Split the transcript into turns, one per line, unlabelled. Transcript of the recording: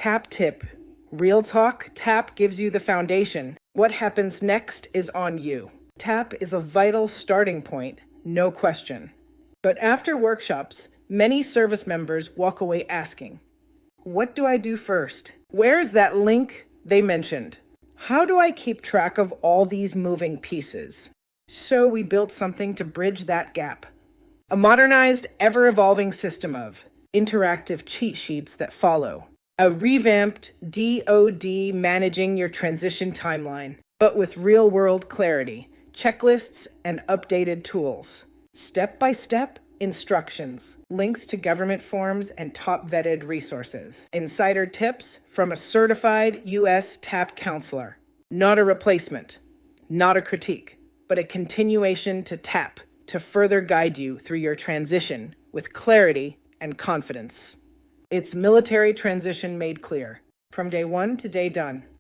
TAP tip. Real talk, TAP gives you the foundation. What happens next is on you. TAP is a vital starting point, no question. But after workshops, many service members walk away asking, what do I do first? Where is that link they mentioned? How do I keep track of all these moving pieces? So we built something to bridge that gap. A modernized, ever-evolving system of interactive cheat sheets that follow. A revamped DoD managing your transition timeline, but with real-world clarity, checklists, and updated tools. Step-by-step instructions, links to government forms, and top-vetted resources. Insider tips from a certified U.S. TAP counselor. Not a replacement, not a critique, but a continuation to TAP to further guide you through your transition with clarity and confidence. It's military transition made clear, from day one to day done.